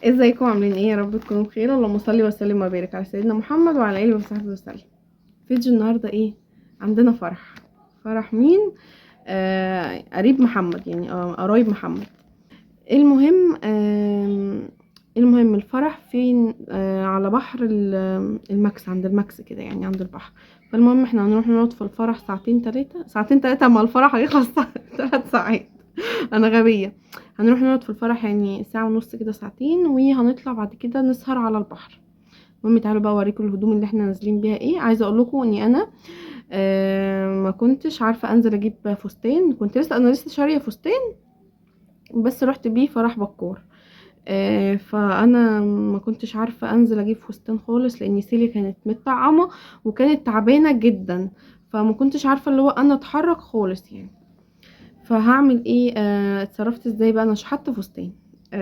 ازيكم عاملين ايه؟ يا رب تكونوا بخير. اللهم صل وسلم وبارك على سيدنا محمد وعلى اله وصحبه وسلم. فيديو النهارده ايه؟ عندنا فرح. فرح مين؟ قريب محمد، يعني قرايب محمد. المهم المهم الفرح فين؟ على بحر الماكس، عند الماكس كده يعني عند البحر. فالمهم احنا هنروح نقعد في الفرح ساعتين تلاتة اما الفرح هيخلص 3 ساعات. انا غبية. هنروح نقعد في الفرح يعني ساعة ونص كده، ساعتين، وهنطلع بعد كده نسهر على البحر. المهم تعالوا بقى اوريكم الهدوم اللي احنا نازلين بيها ايه. عايزه اقول لكم اني انا ما كنتش عارفه انزل اجيب فستان. انا لسه شاريه فستان بس رحت بيه فرح بكور. فانا ما كنتش عارفه انزل اجيب فستان خالص لان سيلي كانت متطعمه وكانت تعبانه جدا، فما كنتش عارفه اللي هو انا اتحرك خالص يعني. فهعمل ايه؟ اتصرفت ازاي بقى؟ انا شحت فستان.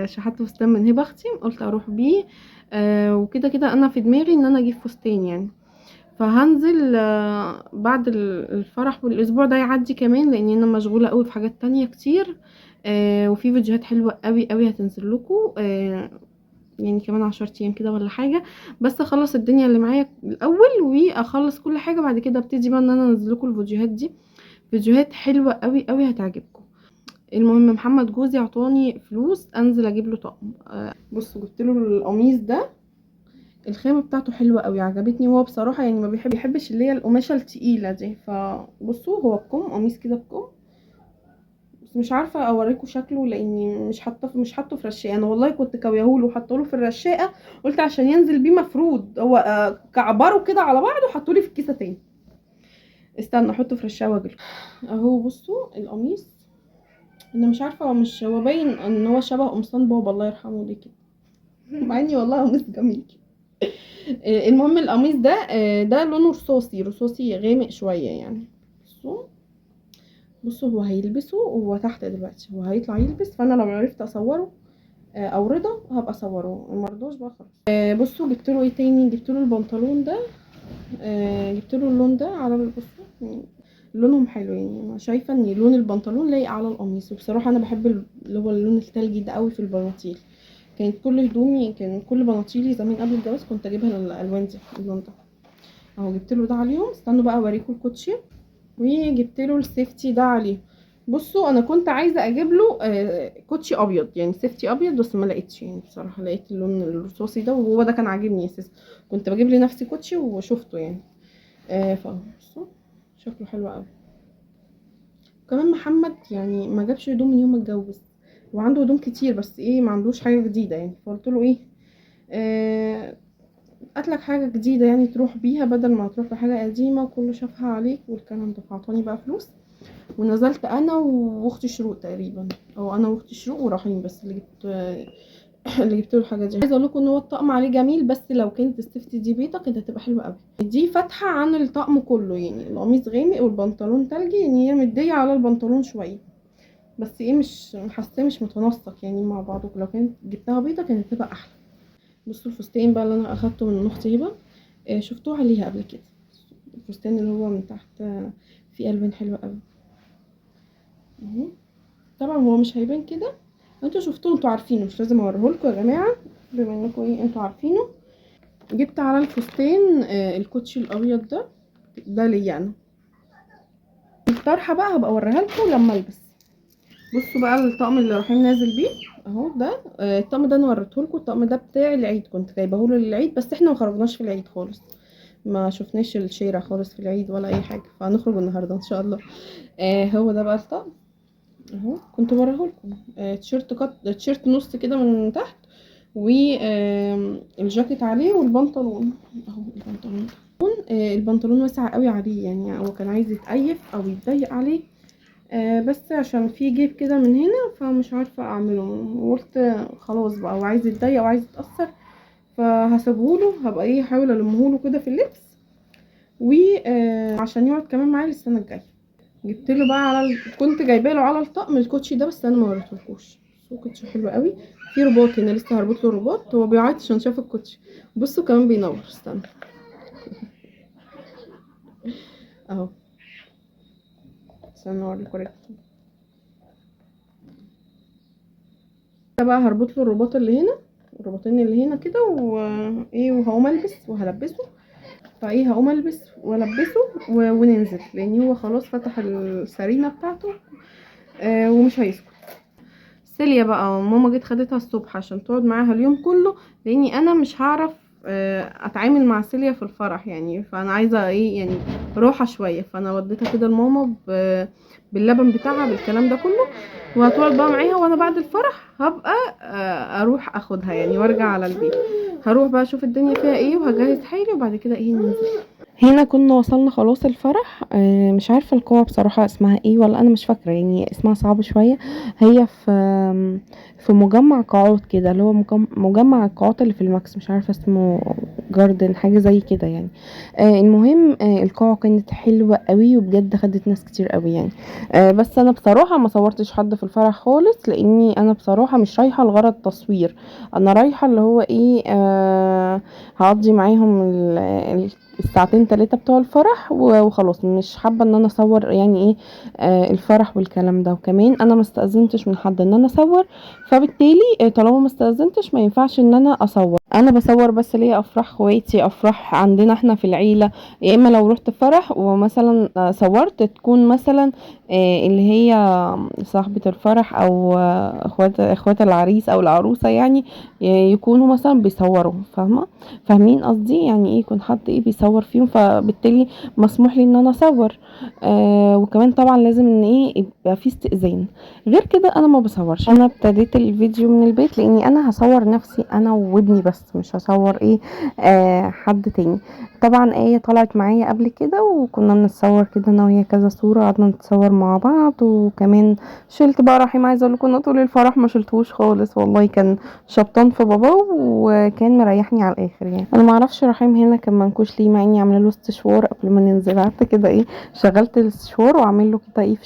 شحت فستان من هبه اختي، قلت اروح بيه. وكده كده انا في دماغي ان انا اجيب فستان يعني. فهنزل بعد الفرح، والاسبوع ده يعدي كمان لان انا مشغوله قوي في حاجات تانية كتير. وفي فيديوهات حلوه قوي قوي هتنزل لكم يعني كمان 10 ايام كده ولا حاجه. بس اخلص الدنيا اللي معايا الاول واخلص كل حاجه، بعد كده ابتدي بقى ان انا انزل لكم الفيديوهات دي. فيديوهات حلوه قوي قوي هتعجبكم. المهم محمد جوزي عطاني فلوس انزل اجيب له طقم. بصوا جبت له القميص ده. الخامه بتاعته حلوه قوي، عجبتني. هو بصراحه يعني ما بيحبش اللي هي القماشه التقيله دي. فبصوا هو بكم قميص كده بكم، بس مش عارفه اوريكم شكله لاني مش حاطه في رشاقه. انا والله كنت كويهوله وحاطه له في الرشاقه، قلت عشان ينزل بيه مفرود. هو كعبره كده على بعض وحطه لي في الكيسه تاني. استنى احطه في رشاقه واجيلكم. اهو بصوا القميص. انا مش عارفه، هو باين ان هو شبه قمصان بابا الله يرحمه ليه كده. مع اني والله قميص جميل. المهم القميص ده ده لونه رصاصي غامق شويه يعني. بصوا هو هيلبسه وهو تحت دلوقتي، هو هيطلع يلبس. فانا لو عرفت اصوره او رضا هبقى اصوره، مرضوش بقى خلاص. بصوا جبت له ايه تاني. جبت له البنطلون ده. جبت له اللون ده على بصوا يعني لونهم حلو. يعني انا شايفه ان لون البنطلون لايق على القميص. وبصراحه انا بحب اللي هو اللون التلجي ده قوي في البناطيل. كان كل بناطيلي زمان قبل الجواز كنت اجيبها الالوان دي، اللون ده. اهو جبت له ده عليهم. استنوا بقى اوريكم الكوتشي. وجبت له السيفتي ده عليه. بصوا انا كنت عايزه اجيب له كوتشي ابيض، يعني سيفتي ابيض، بس ما لقيتش. يعني بصراحه لقيت اللون الرصاصي ده وهو ده كان عاجبني اساسا. كنت بجيب لي نفسي كوتشي وشفته يعني. بصوا شكله حلو قوي. كمان محمد يعني ما جابش هدوم من يوم ما اتجوز، وعنده هدوم كتير بس ايه ما عندوش حاجه جديده يعني. فقلت له ايه، هاتلك حاجه جديده يعني تروح بيها بدل ما تروح بحاجه قديمه وكله شافها عليك والكلام ده. فعطاني بقى فلوس ونزلت انا واختي شروق تقريبا، او انا واختي شروق ورايحين. بس اللي جبت له الحاجه دي. عايزه اقول لكم ان هو الطقم عليه جميل، بس لو كانت السيفتي دي بيضه كانت هتبقى حلوه قوي. دي فاتحه عن الطقم كله، يعني القميص غامق والبنطلون تلجي، يعني هي مديه على البنطلون شويه. بس ايه مش حاساه مش متناسق يعني مع بعضه. لو كانت جبتها بيضه كانت هتبقى احلى. بصوا الفستان بقى اللي انا اخدته من اختي هبه. شفتوه عليها قبل كده. الفستان اللي هو من تحت فيه الوان حلوه قوي اهو. طبعا هو مش هيبان كده. انتوا شفتوه، انتوا عارفينه، مش لازم اوريهولكوا يا جماعه بما انكم ايه انتوا عارفينه. جبت على الفستان الكوتشي الابيض ده. ده ليا انا. الطرحه بقى هبقى اوريها لكم لما البس. بصوا بقى الطقم اللي رايحين نازل بيه اهو ده. الطقم ده انا وريته لكم. الطقم ده بتاع العيد، كنت جايبه له للعيد، بس احنا ما خرجناش في العيد خالص. ما شفناش الشارع خالص في العيد ولا اي حاجه، فهنخرج النهارده ان شاء الله. هو ده بقى الطقم اهو. كنت بوريهولكم. تيشيرت نص كده من تحت، والجاكيت عليه والبنطلون اهو. البنطلون البنطلون واسع قوي عليه، يعني هو كان عايز يتقيف او يتضيق عليه. بس عشان في جيب كده من هنا فمش عارفه اعمله. وقلت خلاص بقى هو عايز يتضيق وعايز يتاثر، فهسيبهوله. هبقى ايه احاول المهوله كده في اللبس، وعشان يقعد كمان معايا السنه الجايه. جبت له بقى كنت جايبه له على الطقم الكوتشي ده، بس انا ما وريتهولكوش. هو كوتشي حلو قوي. في رباط هنا لسه هربط له رباط. هو بيعيط عشان شاف الكوتشي. بصوا كمان بينور. استنى اهو. استنى اوريكم رجلي. ده بقى هربط له الرباط اللي هنا الرباطين اللي هنا كده وايه، وهقوم البس وهلبسه. فايه هقوم البس والبسه وننزل، لان هو خلاص فتح السرينه بتاعته ومش هيسكت. سيليا بقى ماما جت خدتها الصبح عشان تقعد معاها اليوم كله، لاني انا مش هعرف اتعامل مع سيليا في الفرح يعني، فانا عايزه ايه يعني راحه شويه. فانا وديتها كده لماما باللبن بتاعها بالكلام ده كله، وهتقعد بقى معاها. وانا بعد الفرح هبقى اروح اخدها يعني وارجع على البيت. هروح بقى اشوف الدنيا فيها ايه وهجهز حالي، وبعد كده ايه ننزل. هنا كنا وصلنا خلاص الفرح. مش عارفه القاعه بصراحه اسمها ايه، ولا انا مش فاكره يعني، اسمها صعب شويه. هي في مجمع قاعات كده، اللي هو مجمع القاعات اللي في الماكس، مش عارفه اسمه، جاردن حاجه زي كده يعني. المهم القاعه كانت حلوه قوي، وبجد خدت ناس كتير قوي يعني. بس انا بصراحه ما صورتش حد في الفرح خالص، لاني انا بصراحه مش رايحه لغرض تصوير. انا رايحه اللي هو ايه هقضي معاهم الساعتين 3 بتوع الفرح وخلاص. مش حابه ان انا اصور يعني ايه الفرح والكلام ده. وكمان انا ما استاذنتش من حد ان انا اصور، فبالتالي طالما ما استاذنتش ما ينفعش ان انا اصور. انا بصور بس ليا افراح اخواتي، افراح عندنا احنا في العيله. يا اما لو رحت فرح ومثلا صورت، تكون مثلا اللي هي صاحبه الفرح او اخوات العريس او العروسه يعني، يكونوا مثلا بيصوروا. فاهمين قصدي يعني ايه، يكون حد ايه بيصور فيهم، فبالتالي مسموح لي ان انا اصور. وكمان طبعا لازم ان ايه يبقى في استئذان. غير كده انا ما بصورش. انا ابتديت الفيديو من البيت لاني انا هصور نفسي انا وابني بس، مش هصور ايه حد تاني. طبعا ايه طلعت معايا قبل كده، وكنا بنتصور كده انا وهي كذا صورة، قعدنا نتصور مع بعض. وكمان شلت بقى رحيم، عايزه اقول لكم طول الفرح ما شلتهوش خالص والله، كان شبطان في باباه وكان مريحني على الاخر يعني. انا ما اعرفش رحيم هنا كان منكوش ليه، مع اني عامله له استشوار قبل ما ننزل. قعدت كده ايه شغلت الاستشوار وعامل له كده ايه في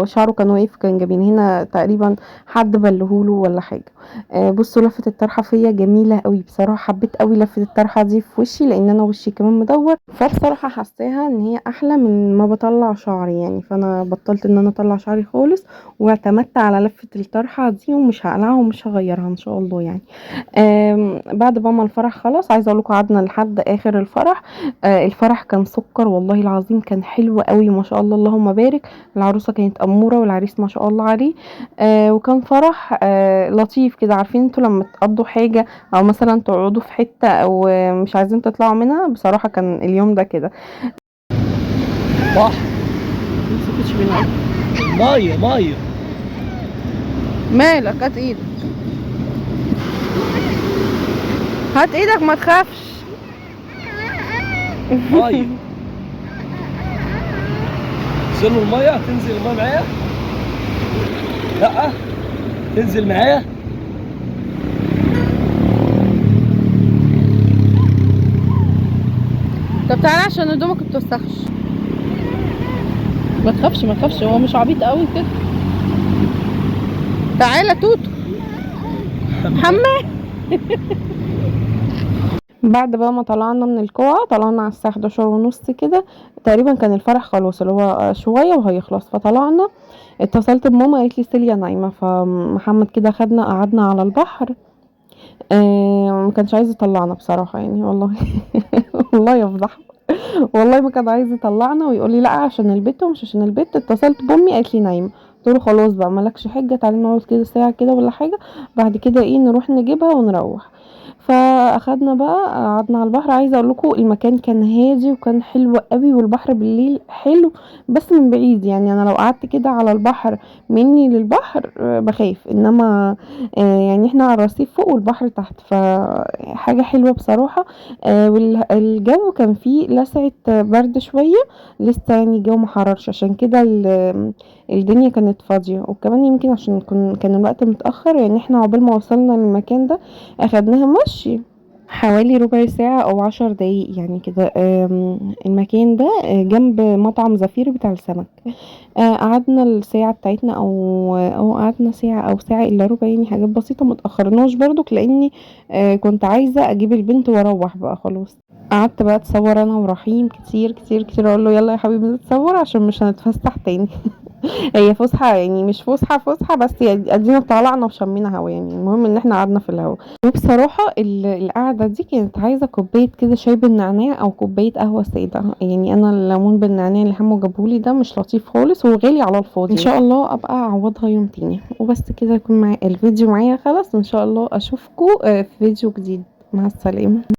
شعره كان واقف، كان جابين هنا تقريبا حد بلهوله ولا حاجه. بصوا لفه الطرحه فيا جميله قوي بصراحه، حبيت قوي لفه الطرحه دي في وشي، لان انا وشي كمان مدور. فبصراحه حاساها ان هي احلى من ما بطلع شعري يعني. فانا بطلت ان انا اطلع شعري خالص، واعتمدت على لفه الطرحه دي، ومش هقلعها ومش هغيرها ان شاء الله يعني. بعد بقى ما الفرح خلاص، عايزه اقول لكم قعدنا لحد اخر الفرح. الفرح كان سكر والله العظيم، كان حلو قوي ما شاء الله اللهم بارك. العروسه كانت اموره والعريس ما شاء الله عليه. وكان فرح لطيف كده. عارفين انتوا لما تقضوا حاجه، او مثلا تقعدوا في حته او مش عايزين تطلعوا منها، بصراحه كان اليوم ده كده. بحر متسكتش بالله. ميه مالك؟ هات ايدك، هات ايدك ما تخافش. ميه تنزلوا الميه، تنزل الميه معايا؟ لا تنزل معايا. طب تعالى عشان هدومك متوسخش. ما تخافش ما تخافش، هو مش عبيط قوي كده. تعالى توتو محمد. بعد بقى ما طلعنا من القاعة، طلعنا على الساعة 11:30 كده تقريبا، كان الفرح خلاص اللي هو شوية وهيخلص. فطلعنا، اتصلت بماما قالت لي سيليا نايمة. فمحمد كده خدنا قعدنا على البحر. ما كانش عايز يطلعنا بصراحة يعني والله. والله يفضح. والله ما كان عايز يطلعنا ويقول لي لا عشان البيت ومش عشان البيت. اتصلت بامي قالت لي نايمه. قلت له خلاص بقى مالكش حجه، تعالي نقعد كده ساعه كده ولا حاجه، بعد كده ايه نروح نجيبها ونروح. فاخدنا بقى قعدنا على البحر. عايزه اقول لكم المكان كان هادي وكان حلو قوي، والبحر بالليل حلو بس من بعيد يعني. انا لو قعدت كده على البحر مني للبحر بخاف، انما يعني احنا على الرصيف فوق والبحر تحت، فحاجه حلوه بصراحه. والجو كان فيه لسعة برد شوية لسه يعني، الجو محررش، عشان كده الدنيا كانت فاضية. وكمان يمكن عشان كان الوقت متأخر يعني. احنا عقبال ما وصلنا للمكان ده اخدناها مشي حوالي ربع ساعة او 10 دقايق يعني كده. المكان ده جنب مطعم زفير بتاع السمك. قعدنا الساعة بتاعتنا او قعدنا ساعة او ساعة الا ربع يعني، حاجات بسيطة متأخرناش برضك، لاني كنت عايزة اجيب البنت واروح بقى خلاص. قعدت بقى اتصور انا ورحيم كتير كتير كتير، اقول له يلا يا حبيبي نتصور عشان مش هنتفسح تاني. هي فسحه يعني، مش فسحه بس يعني ادينا طلعنا وشمينا هوا يعني. المهم ان احنا قعدنا في الهوا. وبصراحه القعده دي كانت عايزه كوبايه كده شاي بالنعناع او كوبايه قهوه ساده. يعني انا الليمون بالنعناع اللي حمو جابولي ده مش لطيف خالص وغالي على الفاضي. ان شاء الله ابقى اعوضها يوم تاني. وبس كده يكون معايا الفيديو معايا خلاص. ان شاء الله اشوفكم في فيديو جديد. مع السلامه.